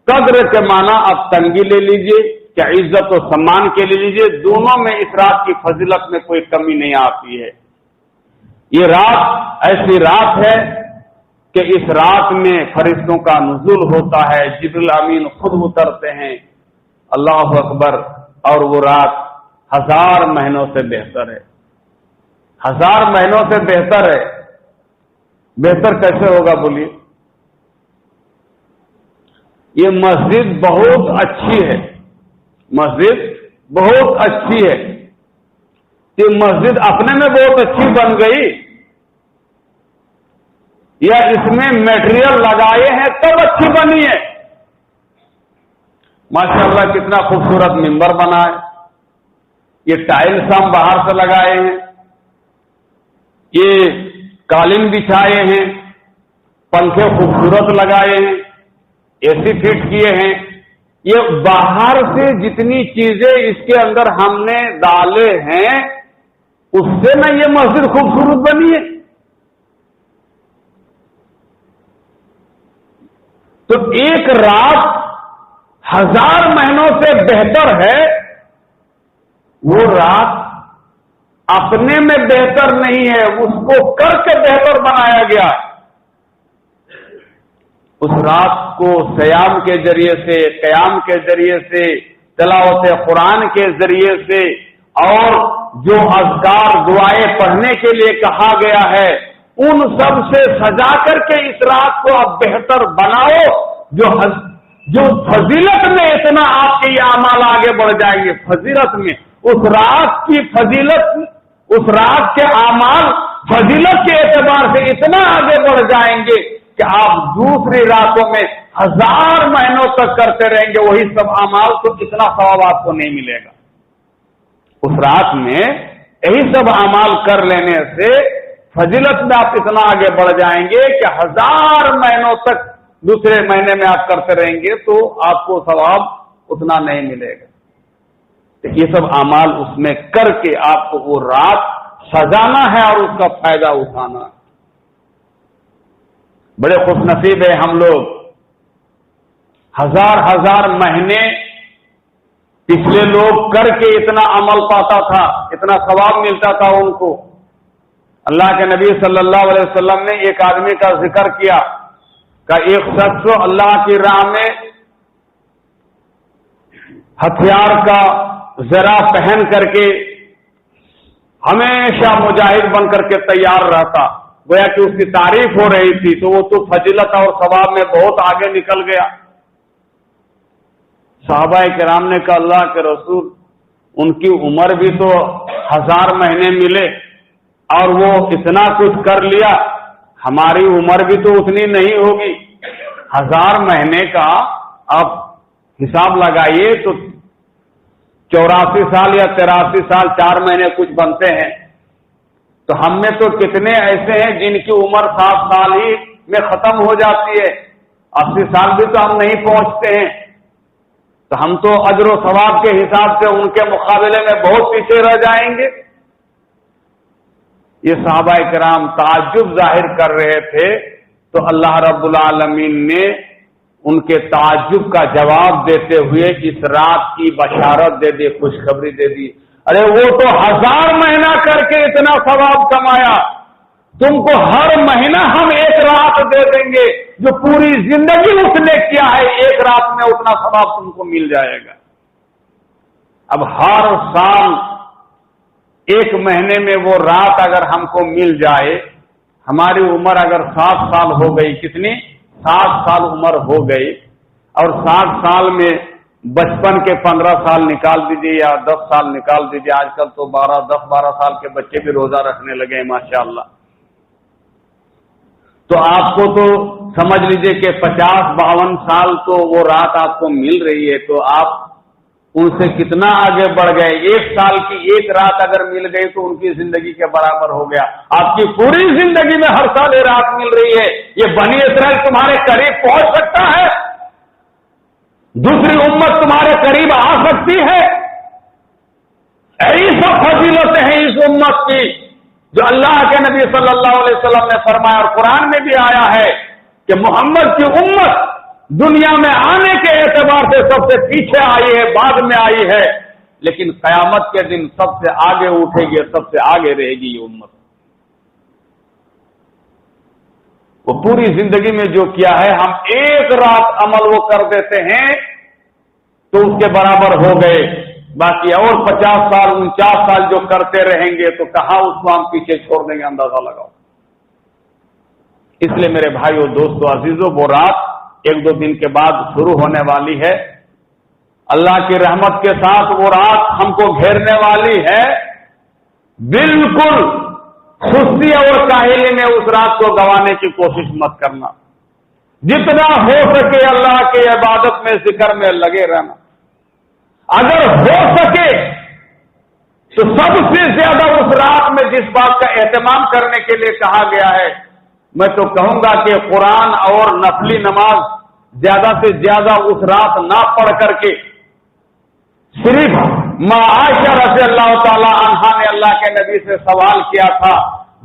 قدر کے معنی آپ تنگی لے لیجئے، کیا عزت و سمان کے لے لیجئے، دونوں میں اس رات کی فضیلت میں کوئی کمی نہیں آتی ہے۔ یہ رات ایسی رات ہے کہ اس رات میں فرشتوں کا نزول ہوتا ہے، جبریل امین خود اترتے ہیں، اللہ اکبر، اور وہ رات 1000 مہینوں سے بہتر ہے، 1000 مہینوں سے بہتر ہے۔ بہتر کیسے ہوگا بولیے؟ یہ مسجد بہت اچھی ہے، مسجد بہت اچھی ہے، یہ مسجد اپنے میں بہت اچھی بن گئی یا اس میں میٹیریل لگائے ہیں تب اچھی بنی ہے؟ ماشاءاللہ کتنا خوبصورت ممبر بنا ہے، یہ ٹائلز ہم باہر سے لگائے ہیں، یہ قالین بچھائے ہیں، پنکھے خوبصورت لگائے ہیں، اے سی فٹ کیے ہیں، یہ باہر سے جتنی چیزیں اس کے اندر ہم نے ڈالے ہیں اس سے نہ یہ مسجد خوبصورت بنی ہے۔ تو ایک رات 1000 مہینوں سے بہتر ہے، وہ رات اپنے میں بہتر نہیں ہے، اس کو کر کے بہتر بنایا گیا ہے۔ اس رات کو صیام کے ذریعے سے، قیام کے ذریعے سے، تلاوت قرآن کے ذریعے سے اور جو اذکار دعائیں پڑھنے کے لیے کہا گیا ہے ان سب سے سجا کر کے اس رات کو آپ بہتر بناؤ، جو فضیلت میں اتنا آپ کے یہ اعمال آگے بڑھ جائیں گے، فضیلت میں اس رات کی فضیلت، اس رات کے اعمال فضیلت کے اعتبار سے اتنا آگے بڑھ جائیں گے کہ آپ دوسری راتوں میں 1000 مہینوں تک کرتے رہیں گے وہی سب اعمال، تو اتنا ثواب آپ کو نہیں ملے گا۔ اس رات میں یہی سب اعمال کر لینے سے فضیلت میں آپ اتنا آگے بڑھ جائیں گے کہ 1000 مہینوں تک دوسرے مہینے میں آپ کرتے رہیں گے تو آپ کو ثواب اتنا نہیں ملے گا۔ یہ سب اعمال اس میں کر کے آپ کو وہ رات سجانا ہے اور اس کا فائدہ اٹھانا ہے۔ بڑے خوش نصیب ہیں ہم لوگ، 1000 مہینے پچھلے لوگ کر کے اتنا عمل پاتا تھا، اتنا ثواب ملتا تھا ان کو۔ اللہ کے نبی صلی اللہ علیہ وسلم نے ایک آدمی کا ذکر کیا کہ ایک شخص اللہ کی راہ میں ہتھیار کا زرہ پہن کر کے ہمیشہ مجاہد بن کر کے تیار رہتا، گویا کہ اس کی تعریف ہو رہی تھی تو وہ تو فضیلت اور ثواب میں بہت آگے نکل گیا۔ صحابہ کرام نے کہا اللہ کے رسول، ان کی عمر بھی تو 1000 مہینے ملے اور وہ اتنا کچھ کر لیا، ہماری عمر بھی تو اتنی نہیں ہوگی، 1000 مہینے کا آپ حساب لگائیے تو 84 سال یا 83 سال 4 مہینے کچھ بنتے ہیں، تو ہم میں تو کتنے ایسے ہیں جن کی عمر 7 سال ہی میں ختم ہو جاتی ہے، 80 سال بھی تو ہم نہیں پہنچتے ہیں، تو ہم تو اجر و ثواب کے حساب سے ان کے مقابلے میں بہت پیچھے رہ جائیں گے۔ یہ صحابہ کرام تعجب ظاہر کر رہے تھے تو اللہ رب العالمین نے ان کے تعجب کا جواب دیتے ہوئے اس رات کی بشارت دے دی، خوشخبری دے دی، ارے وہ تو 1000 مہینہ کر کے اتنا ثواب کمایا، تم کو ہر مہینہ ہم ایک رات دے دیں گے جو پوری زندگی اس نے کیا ہے، ایک رات میں اتنا ثواب تم کو مل جائے گا۔ اب ہر سال ایک مہینے میں وہ رات اگر ہم کو مل جائے، ہماری عمر اگر 7 سال ہو گئی، کتنی 7 سال عمر ہو گئی، اور 7 سال میں بچپن کے 15 سال نکال دیجیے یا 10 سال نکال دیجیے، آج کل تو 10-12 سال کے بچے بھی روزہ رکھنے لگے ہیں ماشاءاللہ، تو آپ کو تو سمجھ لیجئے کہ 50-52 سال تو وہ رات آپ کو مل رہی ہے، تو آپ ان سے کتنا آگے بڑھ گئے۔ 1 سال کی ایک رات اگر مل گئی تو ان کی زندگی کے برابر ہو گیا۔ آپ کی پوری زندگی میں ہر سال یہ رات مل رہی ہے، یہ بنی اسرائیل تمہارے قریب پہنچ سکتا ہے، دوسری امت تمہارے قریب آ سکتی ہے۔ ایسی سب فضیلتیں ہیں اس امت کی جو اللہ کے نبی صلی اللہ علیہ وسلم نے فرمایا، اور قرآن میں بھی آیا ہے کہ محمد کی امت دنیا میں آنے کے اعتبار سے سب سے پیچھے آئی ہے، بعد میں آئی ہے، لیکن قیامت کے دن سب سے آگے اٹھے گی، سب سے آگے رہے گی یہ امت۔ وہ پوری زندگی میں جو کیا ہے، ہم ایک رات عمل وہ کر دیتے ہیں تو اس کے برابر ہو گئے، باقی اور 50 سال 49 سال جو کرتے رہیں گے تو کہاں اس کو ہم پیچھے چھوڑ دیں گے، اندازہ لگاؤ۔ اس لیے میرے بھائیو، دوستو، عزیزو، وہ رات 1-2 دن کے بعد شروع ہونے والی ہے، اللہ کی رحمت کے ساتھ وہ رات ہم کو گھیرنے والی ہے۔ بالکل سستی اور کاہلی میں اس رات کو گنوانے کی کوشش مت کرنا، جتنا ہو سکے اللہ کی عبادت میں، ذکر میں لگے رہنا، اگر ہو سکے تو سب سے زیادہ اس رات میں جس بات کا اہتمام کرنے کے لیے کہا گیا ہے، میں تو کہوں گا کہ قرآن اور نفلی نماز زیادہ سے زیادہ اس رات نہ پڑھ کر کے صرف ماں عائشہ رضی اللہ تعالی عنہا نے اللہ کے نبی سے سوال کیا تھا،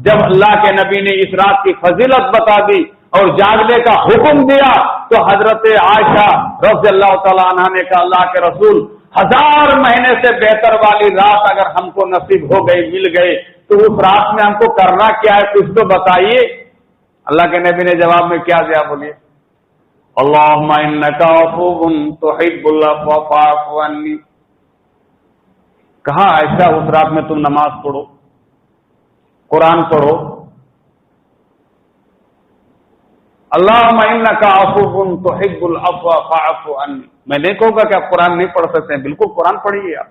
جب اللہ کے نبی نے اس رات کی فضیلت بتا دی اور جاگنے کا حکم دیا تو حضرت عائشہ رضی اللہ تعالی عنہا نے کہا، اللہ کے رسول، 1000 مہینے سے بہتر والی رات اگر ہم کو نصیب ہو گئی، مل گئی، تو اس رات میں ہم کو کرنا کیا ہے، کچھ تو بتائیے۔ اللہ کے نبی نے جواب میں کیا دیا، بولیے؟ اللہم انکا عفو تحب العفو فاعف عنی. کہا ایسا اس رات میں تم نماز پڑھو، قرآن پڑھو. اللہم انکا عفو تحب العفو فاعف عنی. میں نہیں کہوں گا کہ آپ قرآن نہیں پڑھ سکتے ہیں، بالکل قرآن پڑھیے آپ،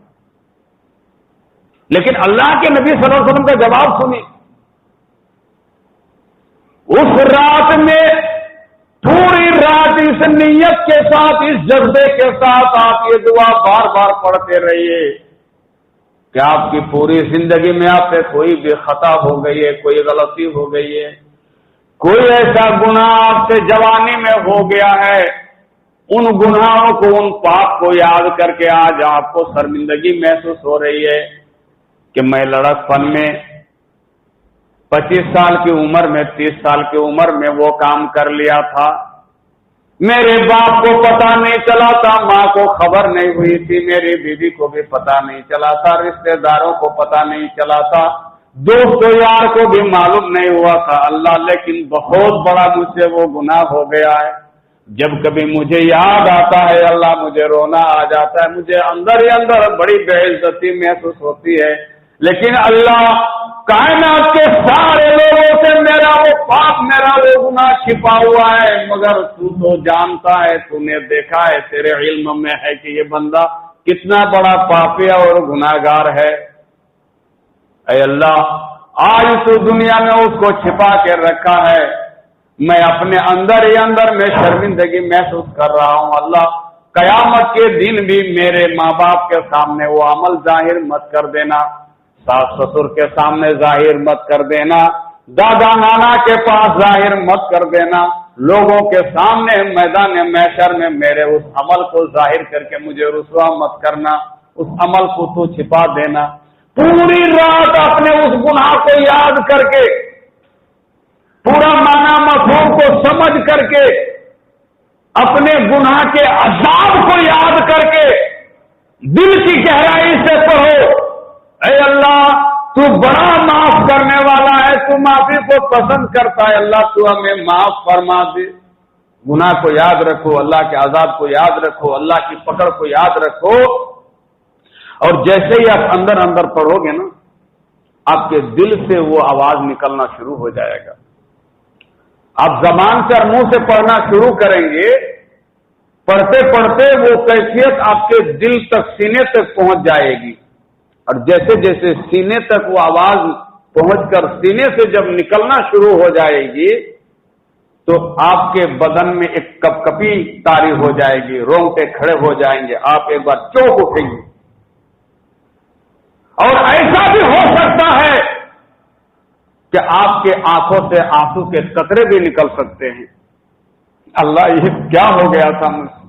لیکن اللہ کے نبی صلی اللہ علیہ وسلم کا جواب سنی. اس رات میں پوری رات اس نیت کے ساتھ، اس جذبے کے ساتھ آپ یہ دعا بار بار پڑھتے رہیے کہ آپ کی پوری زندگی میں آپ سے کوئی بھی خطا ہو گئی ہے، کوئی غلطی ہو گئی ہے، کوئی ایسا گناہ آپ سے جوانی میں ہو گیا ہے، ان گناہوں کو، ان پاپ کو یاد کر کے آج آپ کو شرمندگی محسوس ہو رہی ہے کہ میں لڑک پن میں 25 سال کی عمر میں، 30 سال کی عمر میں وہ کام کر لیا تھا. میرے باپ کو پتا نہیں چلا تھا، ماں کو خبر نہیں ہوئی تھی، میری بیوی کو بھی پتا نہیں چلا تھا، رشتہ داروں کو پتا نہیں چلا تھا، دوست و یار کو بھی معلوم نہیں ہوا تھا. اللہ، لیکن بہت بڑا مجھ سے وہ گناہ ہو گیا ہے. جب کبھی مجھے یاد آتا ہے اللہ، مجھے رونا آ جاتا ہے، مجھے اندر ہی اندر بڑی بے عزتی محسوس ہوتی ہے. لیکن اللہ، کائنات کے سارے لوگوں سے میرا وہ پاپ، میرا وہ گناہ چھپا ہوا ہے، مگر تو تو جانتا ہے، تو نے دیکھا ہے، تیرے علم میں ہے کہ یہ بندہ کتنا بڑا پاپی اور گناہگار ہے. اے اللہ، آج تو دنیا میں اس کو چھپا کے رکھا ہے، میں اپنے اندر ہی اندر میں شرمندگی محسوس کر رہا ہوں. اللہ، قیامت کے دن بھی میرے ماں باپ کے سامنے وہ عمل ظاہر مت کر دینا، ساس سسر کے سامنے ظاہر مت کر دینا، دادا نانا کے پاس ظاہر مت کر دینا، لوگوں کے سامنے میدان محشر میں میرے اس عمل کو ظاہر کر کے مجھے رسوا مت کرنا، اس عمل کو تو چھپا دینا. پوری رات اپنے اس گناہ کو یاد کر کے، پورا معنی مفہوم کو سمجھ کر کے، اپنے گناہ کے عذاب کو یاد کر کے دل کی گہرائی سے پڑھو. اے اللہ، تو بڑا معاف کرنے والا ہے، تو معافی کو پسند کرتا ہے. اللہ، تو ہمیں معاف فرما دے. گناہ کو یاد رکھو، اللہ کے عذاب کو یاد رکھو، اللہ کی پکڑ کو یاد رکھو. اور جیسے ہی آپ اندر اندر پڑھو گے نا، آپ کے دل سے وہ آواز نکلنا شروع ہو جائے گا. آپ زبان سے اور منہ سے پڑھنا شروع کریں گے، پڑھتے پڑھتے وہ کیفیت آپ کے دل تک، سینے تک پہنچ جائے گی. اور جیسے جیسے سینے تک وہ آواز پہنچ کر سینے سے جب نکلنا شروع ہو جائے گی تو آپ کے بدن میں ایک کپ کپی طاری ہو جائے گی، رونگٹے کھڑے ہو جائیں گے، آپ ایک بار چونک اٹھیں گے. اور ایسا بھی ہو سکتا ہے کہ آپ کے آنکھوں سے آنسو کے قطرے بھی نکل سکتے ہیں. اللہ، یہ کیا ہو گیا تھا مجھ سے؟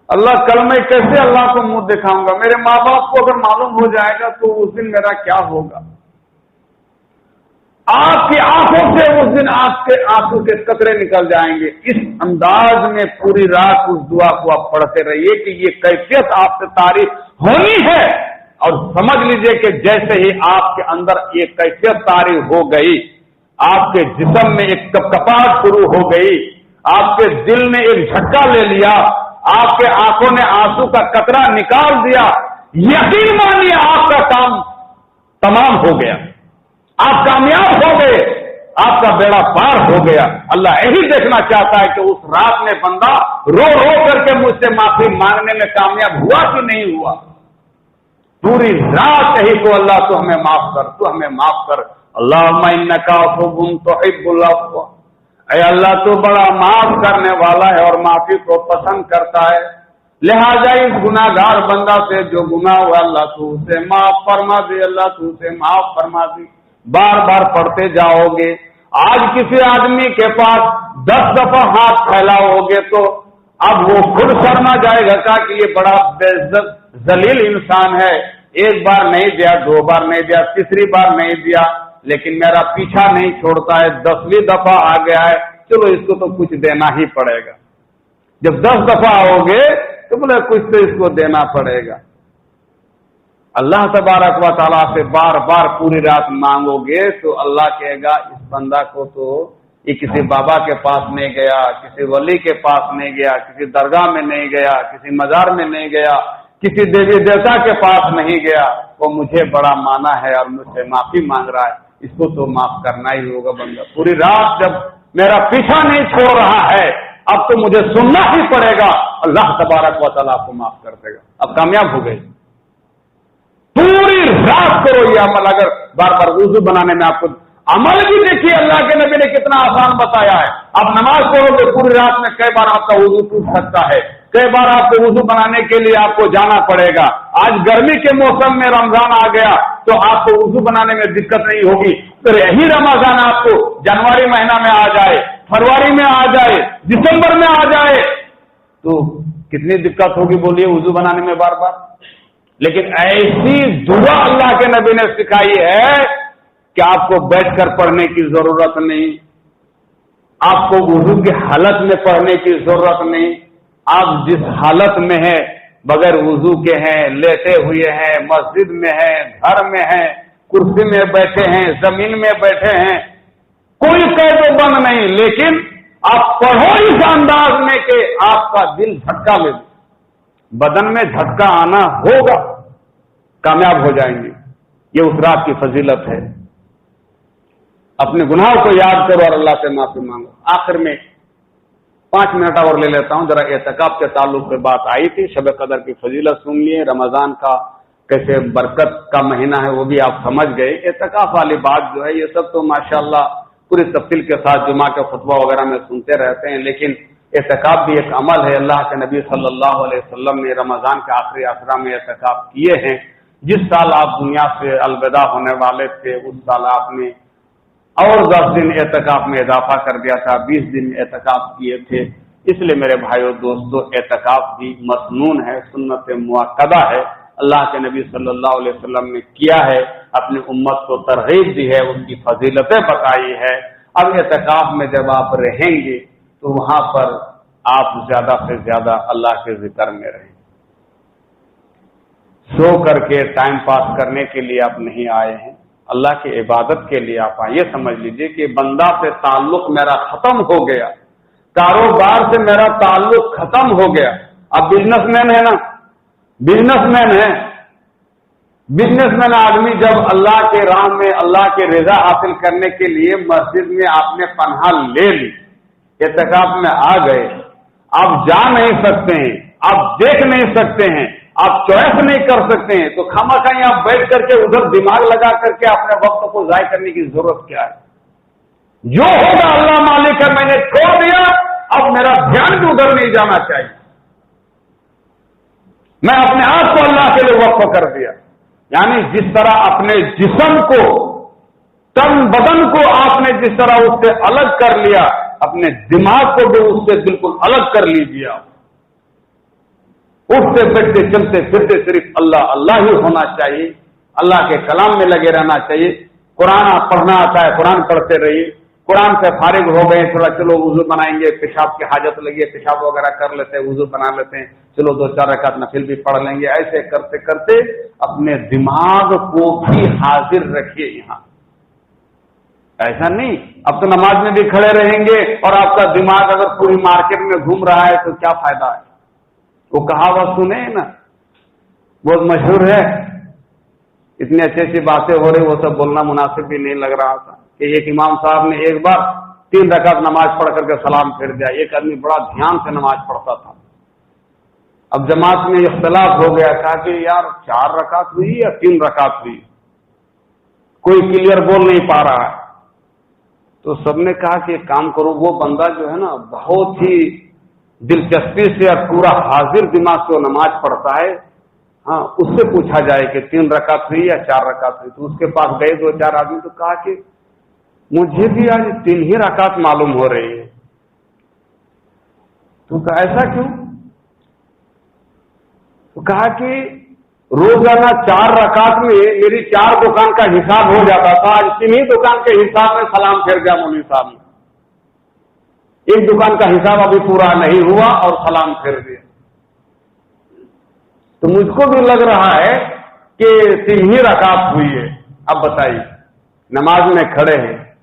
اللہ، کل میں کیسے اللہ کو منہ دکھاؤں گا؟ میرے ماں باپ کو اگر معلوم ہو جائے گا تو اس دن میرا کیا ہوگا؟ آپ کی آنکھوں سے اس دن آپ کے آنسو کے قطرے نکل جائیں گے. اس انداز میں پوری رات اس دعا کو آپ پڑھتے رہیے کہ یہ کیفیت آپ سے طاری ہونی ہے. اور سمجھ لیجئے کہ جیسے ہی آپ کے اندر یہ کیفیت طاری ہو گئی، آپ کے جسم میں ایک کپکپاہٹ شروع ہو گئی، آپ کے دل نے ایک جھٹکا لے لیا، آپ کے آنکھوں نے آنسو کا قطرہ نکال دیا، یقین مانیے آپ کا کام تمام ہو گیا، آپ کامیاب ہو گئے، آپ کا بیڑا پار ہو گیا. اللہ یہی دیکھنا چاہتا ہے کہ اس رات میں بندہ رو رو کر کے مجھ سے معافی مانگنے میں کامیاب ہوا کہ نہیں ہوا. پوری رات یہی کو اللہ تو ہمیں معاف کر، تو ہمیں معاف کر. اللہم انکا عفو تحب العفو. اے اللہ، تو بڑا معاف کرنے والا ہے اور معافی کو پسند کرتا ہے، لہذا اس گناہگار بندہ سے جو گناہ ہوا اللہ تو اسے معاف فرما دے، اللہ تو اسے معاف فرما دے. بار بار پڑھتے جاؤ گے. آج کسی آدمی کے پاس 10 دفعہ ہاتھ پھیلاؤ گے تو اب وہ خود شرما جائے گا کہ یہ بڑا بے عزت ذلیل انسان ہے. ایک بار نہیں دیا، 2 بار نہیں دیا، تیسری بار نہیں دیا، لیکن میرا پیچھا نہیں چھوڑتا ہے، 10ویں دفعہ آ گیا ہے، چلو اس کو تو کچھ دینا ہی پڑے گا. جب 10 دفعہ ہوگے تو بولے کچھ تو اس کو دینا پڑے گا. اللہ تبارک و تعالیٰ سے بار بار پوری رات مانگو گے تو اللہ کہے گا اس بندہ کو تو یہ کسی بابا کے پاس نہیں گیا، کسی ولی کے پاس نہیں گیا، کسی درگاہ میں نہیں گیا، کسی مزار میں نہیں گیا، کسی دیوی دیوتا کے پاس نہیں گیا، وہ مجھے بڑا مانا ہے اور مجھ سے معافی مانگ رہا ہے، اس کو تو معاف کرنا ہی ہوگا بندہ۔ پوری رات جب میرا پیچھا نہیں چھوڑ رہا ہے، اب تو مجھے سننا ہی پڑے گا، اللہ تبارک و تعالیٰ آپ کو معاف کر دے گا۔ اب کامیاب ہو گئے۔ پوری رات کرو یہ عمل۔ اگر بار بار وضو بنانے میں آپ کو عمل بھی دیکھیے اللہ کے نبی نے کتنا آسان بتایا ہے۔ آپ نماز پڑھو گے پوری رات میں کئی بار آپ کا وضو ٹوٹ سکتا ہے، کئی بار آپ کو وضو بنانے کے لیے آپ کو جانا پڑے گا۔ آج گرمی کے موسم میں رمضان آ گیا تو آپ کو وضو بنانے میں دقت نہیں ہوگی، پھر یہی رمضان آپ کو جنوری مہینہ میں آ جائے، فروری میں آ جائے، دسمبر میں آ جائے تو کتنی دقت ہوگی بولیے وضو بنانے میں بار بار۔ لیکن ایسی دعا اللہ کے نبی نے سکھائی ہے کہ آپ کو بیٹھ کر پڑھنے کی ضرورت نہیں، آپ کو وضو کی حالت میں پڑھنے کی ضرورت نہیں، آپ جس حالت میں ہیں، بغیر وضو کے ہیں، لیٹے ہوئے ہیں، مسجد میں ہیں، گھر میں ہیں، کرسی میں بیٹھے ہیں، زمین میں بیٹھے ہیں، کوئی قید و بند نہیں، لیکن آپ پڑھو اس انداز میں کہ آپ کا دل جھٹکا لے، بدن میں جھٹکا آنا ہوگا، کامیاب ہو جائیں گے۔ یہ اس رات کی فضیلت ہے۔ اپنے گناہوں کو یاد کرو اور اللہ سے معافی مانگو۔ آخر میں 5 منٹ اور لے لیتا ہوں، ذرا اعتکاف کے تعلق سے بات آئی تھی، شب قدر کی فضیلت سن لیے، رمضان کا کیسے برکت کا مہینہ ہے وہ بھی آپ سمجھ گئے۔ اعتکاف والی بات جو ہے یہ سب تو ماشاءاللہ پوری تفصیل کے ساتھ جمعہ کے خطبہ وغیرہ میں سنتے رہتے ہیں، لیکن اعتکاف بھی ایک عمل ہے۔ اللہ کے نبی صلی اللہ علیہ وسلم نے رمضان کے آخری عشرہ میں اعتکاف کیے ہیں۔ جس سال آپ دنیا سے الوداع ہونے والے تھے اس سال آپ نے اور 10 دن اعتکاف میں اضافہ کر دیا تھا، 20 دن اعتکاف کیے تھے۔ اس لیے میرے بھائیوں دوستو، اعتکاف بھی مسنون ہے، سنت مؤکدہ ہے، اللہ کے نبی صلی اللہ علیہ وسلم نے کیا ہے، اپنی امت کو ترغیب دی ہے، ان کی فضیلتیں بتائی ہے۔ اب اعتکاف میں جب آپ رہیں گے تو وہاں پر آپ زیادہ سے زیادہ اللہ کے ذکر میں رہیں۔ سو کر کے ٹائم پاس کرنے کے لیے آپ نہیں آئے ہیں، اللہ کی عبادت کے لیے آپ آئے۔ یہ سمجھ لیجئے کہ بندہ سے تعلق میرا ختم ہو گیا، کاروبار سے میرا تعلق ختم ہو گیا۔ اب بزنس مین ہے نا، بزنس مین ہے، بزنس مین آدمی جب اللہ کے راہ میں اللہ کی رضا حاصل کرنے کے لیے مسجد میں آپ نے پناہ لے لی، اعتکاف میں آ گئے، آپ جا نہیں سکتے ہیں، آپ دیکھ نہیں سکتے ہیں، آپ چوائس نہیں کر سکتے ہیں، تو خامخواہ آپ بیٹھ کر کے ادھر دماغ لگا کر کے اپنے وقت کو ضائع کرنے کی ضرورت کیا ہے؟ جو ہوگا اللہ مالک ہے، میں نے چھوڑ دیا، اب میرا دھیان بھی ادھر نہیں جانا چاہیے، میں اپنے آپ کو اللہ کے لیے وقف کر دیا۔ یعنی جس طرح اپنے جسم کو، تن بدن کو آپ نے جس طرح اس سے الگ کر لیا، اپنے دماغ کو بھی اس سے بالکل الگ کر لیجیے۔ آپ اٹھتے بیٹھتے چلتے پھرتے صرف اللہ اللہ ہی ہونا چاہیے، اللہ کے کلام میں لگے رہنا چاہیے۔ قرآن پڑھنا آتا ہے قرآن پڑھتے رہیے، قرآن سے فارغ ہو گئے تھوڑا چلو وضو بنائیں گے، پیشاب کی حاجت لگی ہے پیشاب وغیرہ کر لیتے ہیں، وضو بنا لیتے ہیں، چلو 2-4 رکعت نفل بھی پڑھ لیں گے۔ ایسے کرتے کرتے اپنے دماغ کو بھی حاضر رکھیے یہاں۔ ایسا نہیں اب تو نماز میں بھی کھڑے رہیں گے اور آپ کا دماغ اگر پوری مارکیٹ میں گھوم رہا ہے تو کیا فائدہ ہے؟ وہ کہاوت سنے نا، بہت مشہور ہے، اتنی اچھی اچھی باتیں ہو رہی وہ سب بولنا مناسب بھی نہیں لگ رہا تھا کہ ایک امام صاحب نے ایک بار 3 رکعت نماز پڑھ کر کے سلام پھیر دیا۔ ایک آدمی بڑا دھیان سے نماز پڑھتا تھا، اب جماعت میں اختلاف ہو گیا، کہا کہ یار 4 رکعت ہوئی یا 3 رکعت ہوئی، کوئی کلیئر بول نہیں پا رہا ہے۔ تو سب نے کہا کہ ایک کام کرو، وہ بندہ جو ہے نا بہت ہی دلچسپی سے اور پورا حاضر دماغ سے وہ نماز پڑھتا ہے، ہاں اس سے پوچھا جائے کہ 3 رکعت ہوئی یا 4 رکعت ہوئی۔ تو اس کے پاس گئے 2-4 آدمی، تو کہا کہ مجھے بھی آج 3 ہی رکعت معلوم ہو رہی ہے۔ تو کہا ایسا کیوں؟ تو کہا کہ روزانہ 4 رکعت میں میری 4 دکان کا حساب ہو جاتا تھا، آج 3 ہی دکان کے حساب میں سلام پھیر گیا مولوی صاحب نے، ایک دکان کا حساب ابھی پورا نہیں ہوا اور سلام پھیر دیا۔ تو مجھ کو بھی لگ رہا ہے کہ 3 ہی رکعت ہوئی ہے۔ اب بتائیے، نماز میں کھڑے ہیں،